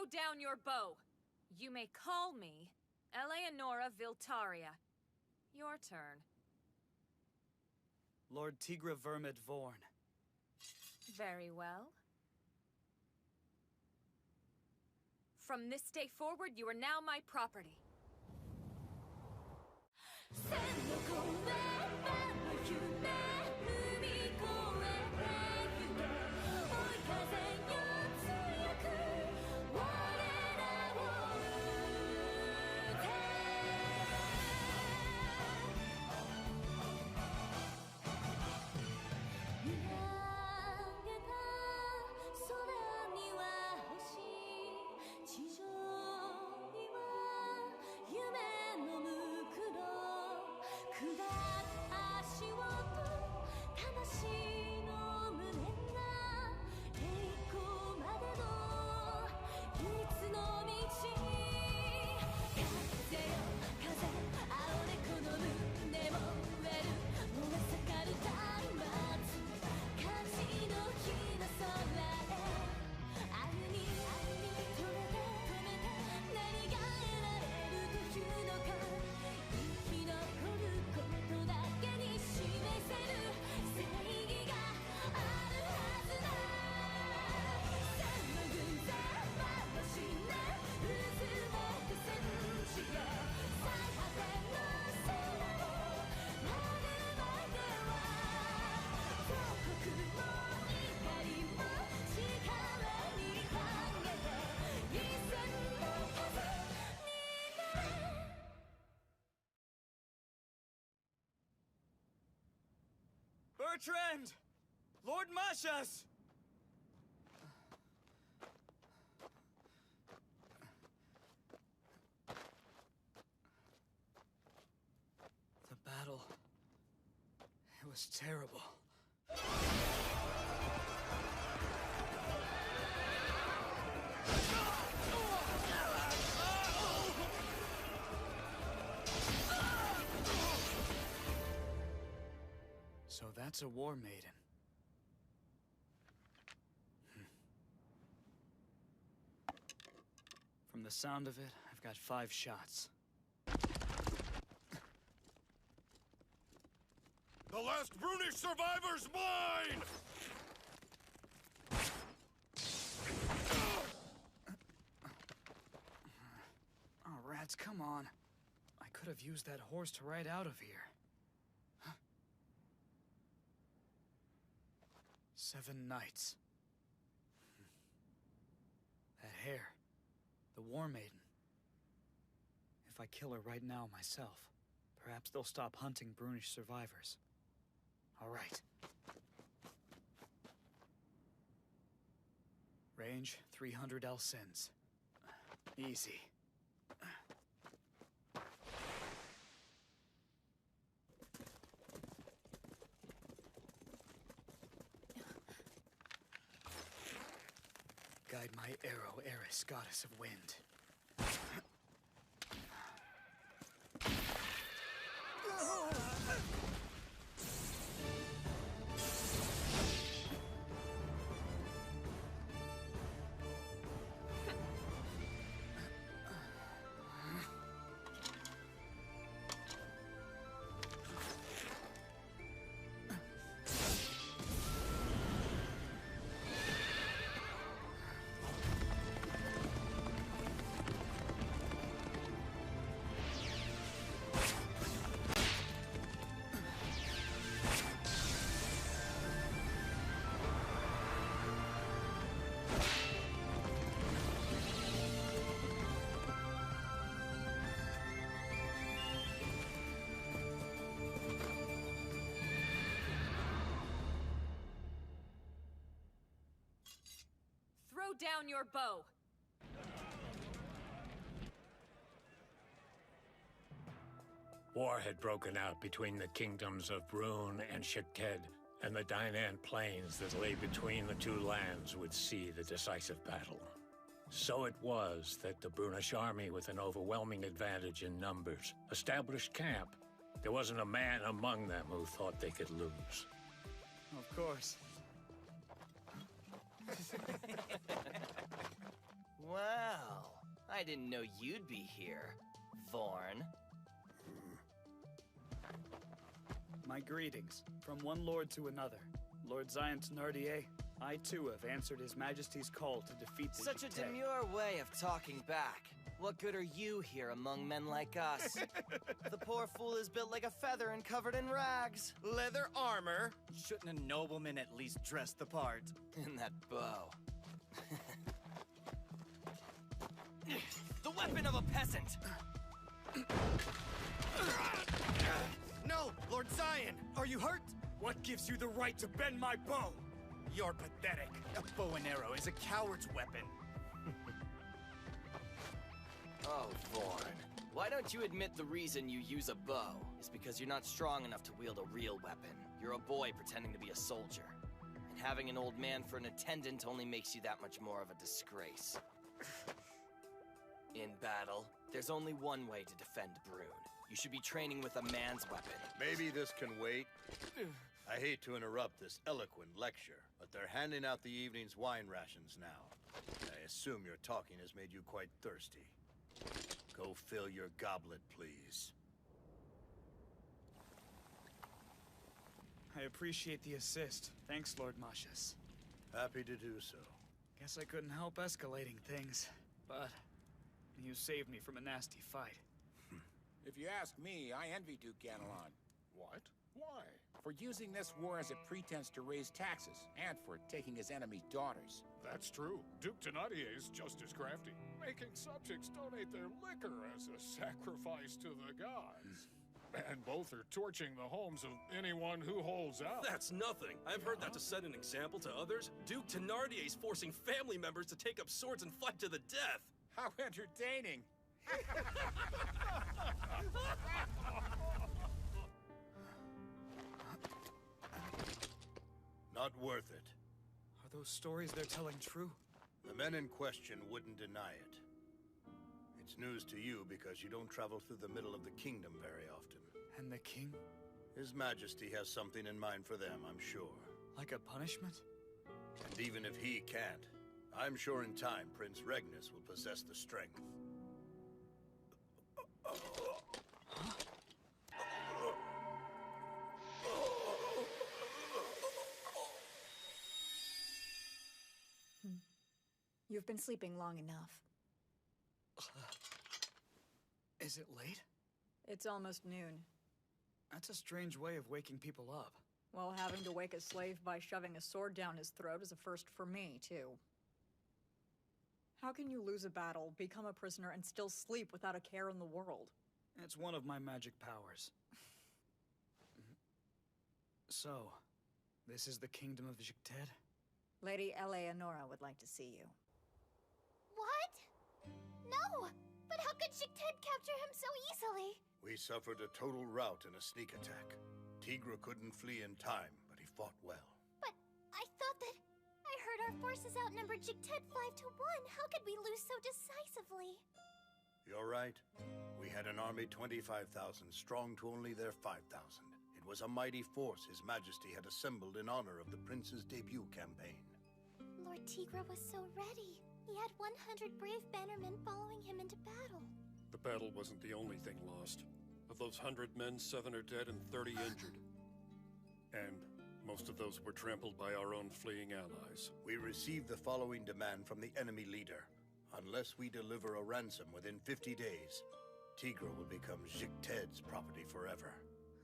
Throw down your bow. You may call me Eleonora Viltaria. Your turn. Lord Tigra Vermid Vorn. Very well. From this day forward, you are now my property. Bertrand! Lord Mashas! The battle... it was terrible. So that's a war maiden. From the sound of it, I've got 5 shots. The last Brunish survivor's mine! Oh, rats, come on. I could have used that horse to ride out of here. 7 nights. That hair. The War Maiden. If I kill her right now myself, perhaps they'll stop hunting Brunish survivors. All right. Range 300 Elsins. Easy. Guide my arrow, Eris, goddess of wind. Throw down your bow. War had broken out between the kingdoms of Brune and Shaked, and the Dinan plains that lay between the two lands would see the decisive battle. So it was that the Brunish army, with an overwhelming advantage in numbers, established camp. There wasn't a man among them who thought they could lose. Of course. Well, I didn't know you'd be here, Vorn. My greetings, from one lord to another. Lord Zion Thenardier, I too have answered His Majesty's call to defeat the Such a Jictet. demure way of talking back. What good are you here among men like us? The poor fool is built like a feather and covered in rags. Leather armor. Shouldn't a nobleman at least dress the part? And that bow. The weapon of a peasant! No, Lord Zion! Are you hurt? What gives you the right to bend my bow? You're pathetic. A bow and arrow is a coward's weapon. Oh, Vorn. Why don't you admit the reason you use a bow is because you're not strong enough to wield a real weapon. You're a boy pretending to be a soldier. And having an old man for an attendant only makes you that much more of a disgrace. In battle, there's only one way to defend Brune. You should be training with a man's weapon. Maybe this can wait. I hate to interrupt this eloquent lecture, but they're handing out the evening's wine rations now. I assume your talking has made you quite thirsty. Go fill your goblet, please. I appreciate the assist. Thanks, Lord Mashas. Happy to do so. Guess I couldn't help escalating things, but you saved me from a nasty fight. If you ask me, I envy Duke Ganelon. What? Why? For using this war as a pretense to raise taxes, and for taking his enemy's daughters. That's true. Duke Thenardier is just as crafty, making subjects donate their liquor as a sacrifice to the gods. And both are torching the homes of anyone who holds out. That's nothing. I've heard that to set an example to others. Duke Thenardier is forcing family members to take up swords and fight to the death. How entertaining! Not worth it. Are those stories they're telling true? The men in question wouldn't deny it. It's news to you because you don't travel through the middle of the kingdom very often. And the king? His Majesty has something in mind for them, I'm sure. Like a punishment? And even if he can't, I'm sure in time Prince Regnus will possess the strength. You've been sleeping long enough. Is it late? It's almost noon. That's a strange way of waking people up. Well, having to wake a slave by shoving a sword down his throat is a first for me, too. How can you lose a battle, become a prisoner, and still sleep without a care in the world? It's one of my magic powers. So, this is the kingdom of Jictet? Lady Eleonora would like to see you. What? No! But how could Jictet capture him so easily? We suffered a total rout in a sneak attack. Tigra couldn't flee in time, but he fought well. But I thought that... I heard our forces outnumbered Jictet 5 to 1. How could we lose so decisively? You're right. We had an army 25,000 strong to only their 5,000. It was a mighty force His Majesty had assembled in honor of the Prince's debut campaign. Lord Tigra was so ready. He had 100 brave bannermen following him into battle. The battle wasn't the only thing lost. Of those 100 men, 7 are dead and 30 injured. And most of those were trampled by our own fleeing allies. We received the following demand from the enemy leader. Unless we deliver a ransom within 50 days, Tigra will become Jicted's property forever.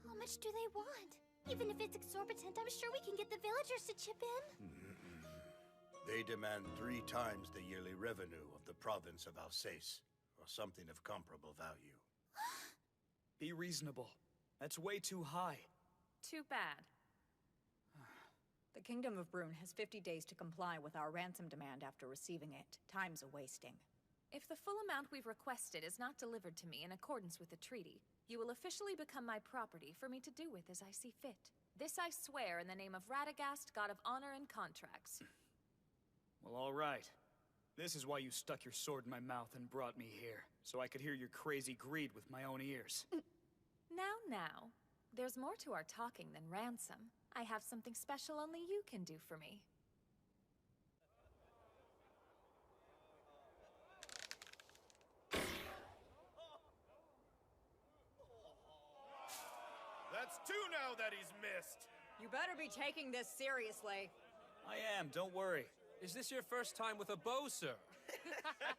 How much do they want? Even if it's exorbitant, I'm sure we can get the villagers to chip in. They demand 3 times the yearly revenue of the province of Alsace, or something of comparable value. Be reasonable. That's way too high. Too bad. The Kingdom of Brune has 50 days to comply with our ransom demand after receiving it. Time's a-wasting. If the full amount we've requested is not delivered to me in accordance with the treaty, you will officially become my property for me to do with as I see fit. This I swear in the name of Radagast, God of Honor and Contracts. Well, all right. This is why you stuck your sword in my mouth and brought me here, so I could hear your crazy greed with my own ears. Now. There's more to our talking than ransom. I have something special only you can do for me. arrow that he's missed. You better be taking this seriously. I am, don't worry. Is this your first time with a bow, sir?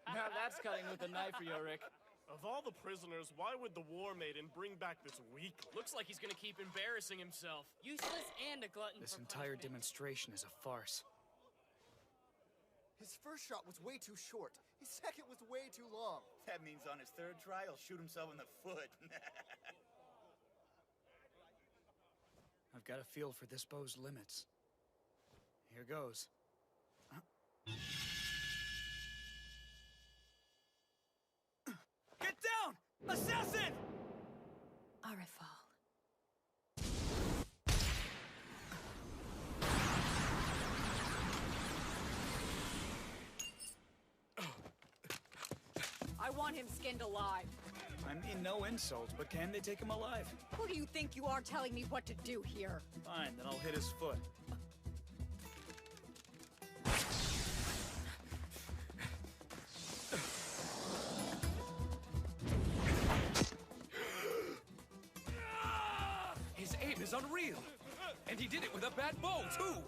Now that's cutting with a knife for you, Rick. Of all the prisoners, why would the War Maiden bring back this weakling? Looks like he's gonna keep embarrassing himself. Useless and a glutton. This entire demonstration is a farce. His first shot was way too short. His second was way too long. That means on his third try, he'll shoot himself in the foot. I've got a feel for this bow's limits. Here goes. Get down! Assassin! Arifal. I want him skinned alive. I mean, no insults, but can they take him alive? Who do you think you are telling me what to do here? Fine, then I'll hit his foot. His aim is unreal. And he did it with a bad bow, too.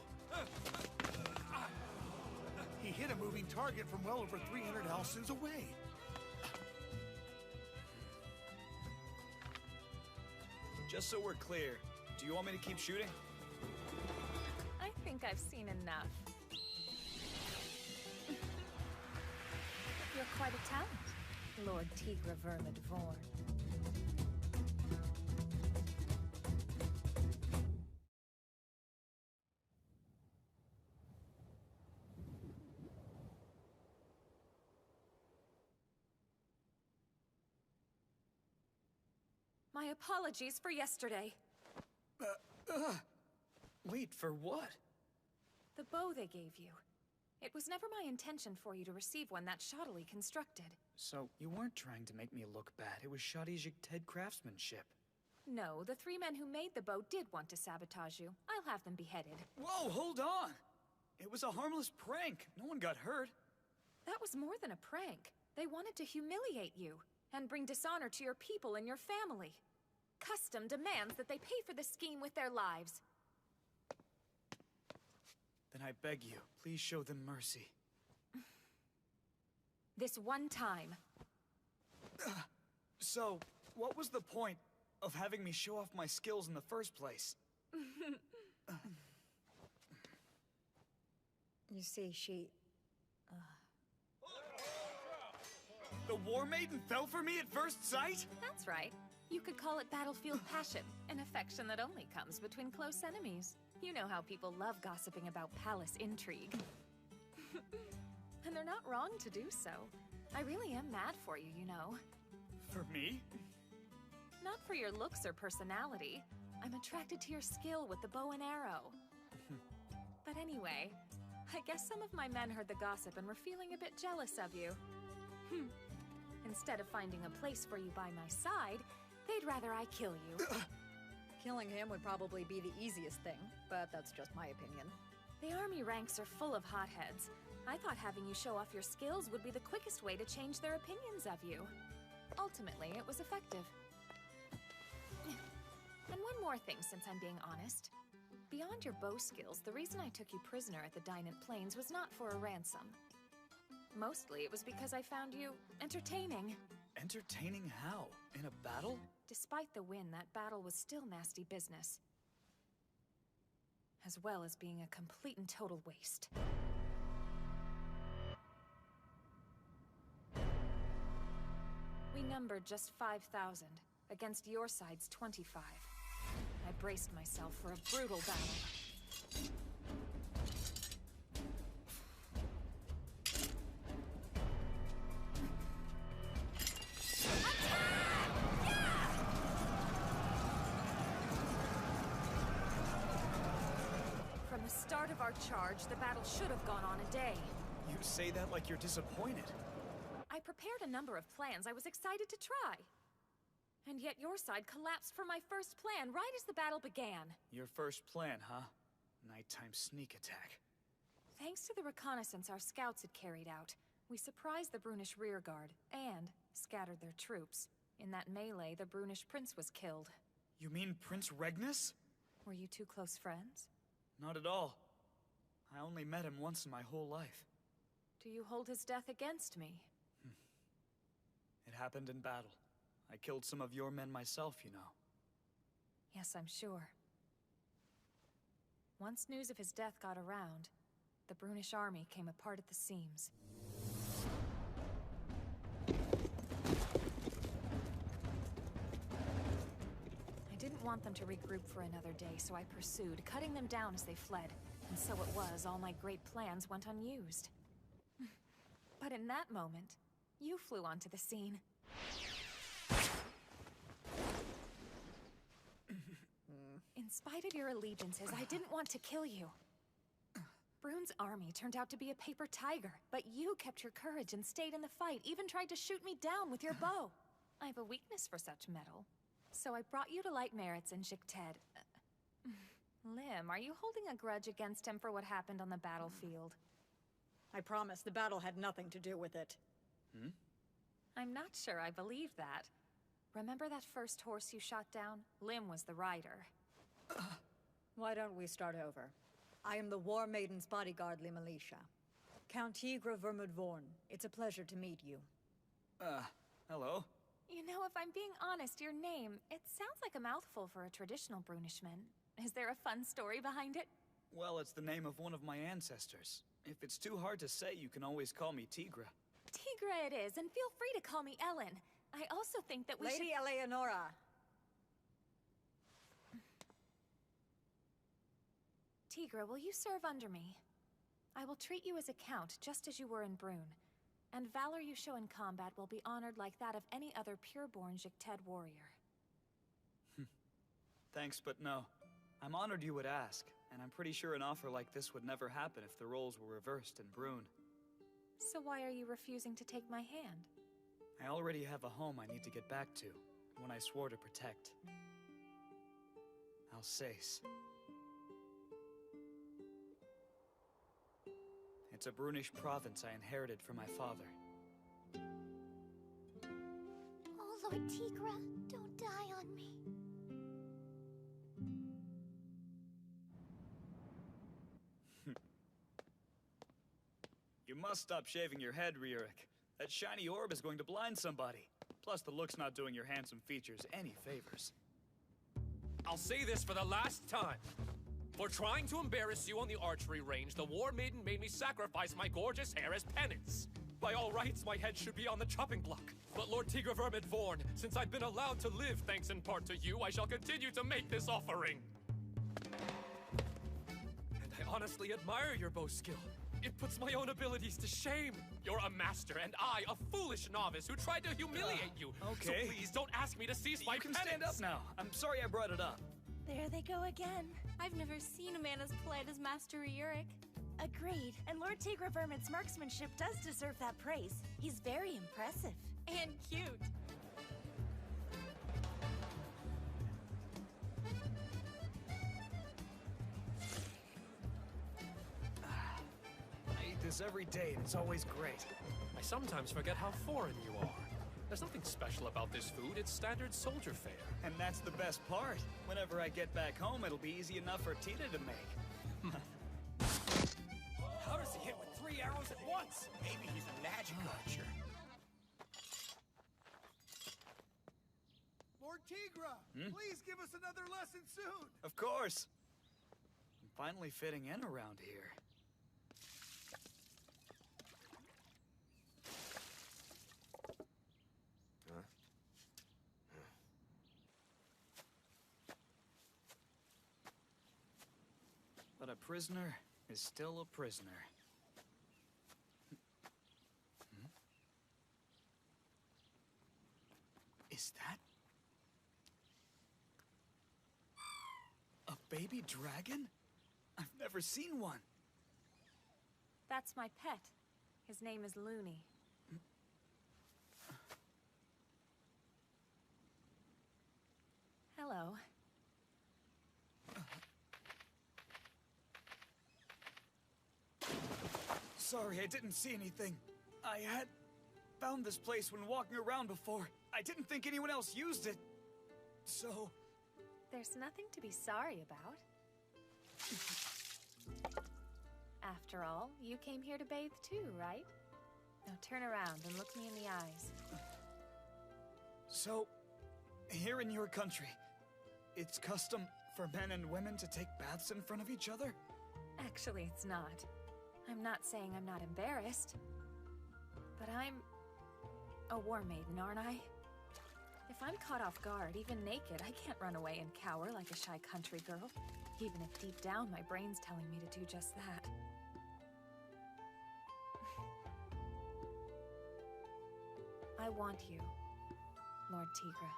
He hit a moving target from well over 300 Alsuns away. Just so we're clear, do you want me to keep shooting? I think I've seen enough. You're quite a talent, Lord Tigra Vermid Vorn. My apologies for yesterday. Wait, for what? The bow they gave you. It was never my intention for you to receive one that shoddily constructed. So, you weren't trying to make me look bad. It was shoddy Ted craftsmanship. No, the three men who made the bow did want to sabotage you. I'll have them beheaded. Whoa, hold on! It was a harmless prank. No one got hurt. That was more than a prank. They wanted to humiliate you and bring dishonor to your people and your family. Custom demands that they pay for the scheme with their lives. Then I beg you, please show them mercy. This one time. So, what was the point of having me show off my skills in the first place? You see, she... The War Maiden fell for me at first sight? That's right. You could call it battlefield passion, an affection that only comes between close enemies. You know how people love gossiping about palace intrigue. And they're not wrong to do so. I really am mad for you, you know. For me? Not for your looks or personality. I'm attracted to your skill with the bow and arrow. But anyway, I guess some of my men heard the gossip and were feeling a bit jealous of you. Instead of finding a place for you by my side, they'd rather I kill you. Killing him would probably be the easiest thing, but that's just my opinion. The army ranks are full of hotheads. I thought having you show off your skills would be the quickest way to change their opinions of you. Ultimately, it was effective. And one more thing, since I'm being honest. Beyond your bow skills, the reason I took you prisoner at the Dynant Plains was not for a ransom. Mostly, it was because I found you entertaining. Entertaining how? In a battle? Despite the win, that battle was still nasty business. As well as being a complete and total waste. We numbered just 5,000, against your side's 25. I braced myself for a brutal battle. From the start of our charge, the battle should have gone on a day. You say that like you're disappointed. I prepared a number of plans I was excited to try. And yet your side collapsed for my first plan right as the battle began. Your first plan, huh? Nighttime sneak attack. Thanks to the reconnaissance our scouts had carried out, we surprised the Brunish rearguard and scattered their troops. In that melee, the Brunish prince was killed. You mean Prince Regnus? Were you two close friends? Not at all. I only met him once in my whole life. Do you hold his death against me? It happened in battle. I killed some of your men myself, you know. Yes, I'm sure. Once news of his death got around, the Brunish army came apart at the seams. I didn't want them to regroup for another day, so I pursued, cutting them down as they fled. And so it was, all my great plans went unused. But in that moment, you flew onto the scene. In spite of your allegiances, I didn't want to kill you. Brune's army turned out to be a paper tiger, but you kept your courage and stayed in the fight, even tried to shoot me down with your bow. I have a weakness for such metal, so I brought you to light merits in Jicted. Lim, are you holding a grudge against him for what happened on the battlefield? I promise the battle had nothing to do with it. I'm not sure I believe that. Remember that first horse you shot down? Lim was the rider. Why don't we start over? I am the War Maiden's bodyguard, Limalicia. Count Tigre Vermudvorn. It's a pleasure to meet you. Hello? You know, if I'm being honest, your name, it sounds like a mouthful for a traditional Brunishman. Is there a fun story behind it? Well, it's the name of one of my ancestors. If it's too hard to say, you can always call me Tigre. Tigre it is, and feel free to call me Ellen. I also think that we Lady Eleonora! Tigre, will you serve under me? I will treat you as a count, just as you were in Brune. And valor you show in combat will be honored like that of any other pure-born Jicted warrior. Thanks, but no. I'm honored you would ask, and I'm pretty sure an offer like this would never happen if the roles were reversed in Brune. So why are you refusing to take my hand? I already have a home I need to get back to, one I swore to protect. Alsace. It's a Brunish province I inherited from my father. Oh, Lord Tigre, don't die on me. You must stop shaving your head, Rierik. That shiny orb is going to blind somebody. Plus, the look's not doing your handsome features any favors. I'll say this for the last time. For trying to embarrass you on the archery range, the War Maiden made me sacrifice my gorgeous hair as penance. By all rights, my head should be on the chopping block. But Lord Tigre Vermudvorn, since I've been allowed to live thanks in part to you, I shall continue to make this offering. And I honestly admire your bow skill. It puts my own abilities to shame. You're a master, and I, a foolish novice who tried to humiliate you. Okay. So please, don't ask me to cease my penance. You can stand up now. I'm sorry I brought it up. There they go again. I've never seen a man as polite as Master Rierik. Agreed. And Lord Tigre Vermund's marksmanship does deserve that praise. He's very impressive. And cute. I eat this every day, and it's always great. I sometimes forget how foreign you are. There's nothing special about this food. It's standard soldier fare. And that's the best part. Whenever I get back home, it'll be easy enough for Tita to make. How does he hit with 3 arrows at once? Maybe he's a magic archer. Lord Tigre, please give us another lesson soon. Of course. I'm finally fitting in around here. But a prisoner is still a prisoner. Is that... a baby dragon? I've never seen one. That's my pet. His name is Looney. Hello. Sorry, I didn't see anything. I had found this place when walking around before. I didn't think anyone else used it. So, There's nothing to be sorry about. After all, you came here to bathe too, right? Now turn around and look me in the eyes. So, here in your country, it's custom for men and women to take baths in front of each other? Actually, it's not. I'm not saying I'm not embarrassed. But I'm a war maiden, aren't I? If I'm caught off guard, even naked, I can't run away and cower like a shy country girl. Even if deep down my brain's telling me to do just that. I want you, Lord Tigra.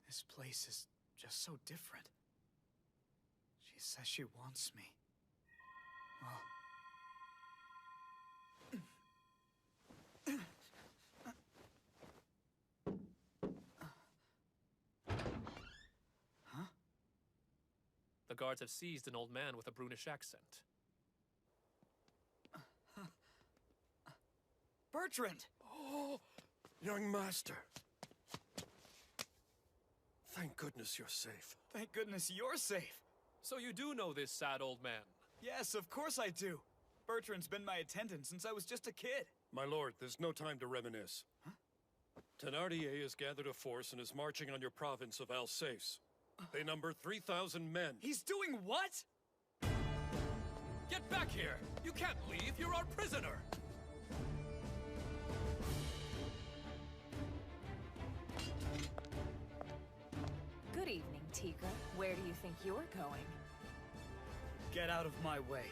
This place is just so different. She says she wants me. Well... The guards have seized an old man with a Brunish accent. Bertrand! Oh, young master. Thank goodness you're safe. Thank goodness you're safe. So you do know this sad old man? Yes, of course I do. Bertrand's been my attendant since I was just a kid. My lord, there's no time to reminisce. Huh? Thénardier has gathered a force and is marching on your province of Alsace. They number 3,000 men. He's doing what? Get back here! You can't leave, you're our prisoner! Good evening, Tigra. Where do you think you're going? Get out of my way.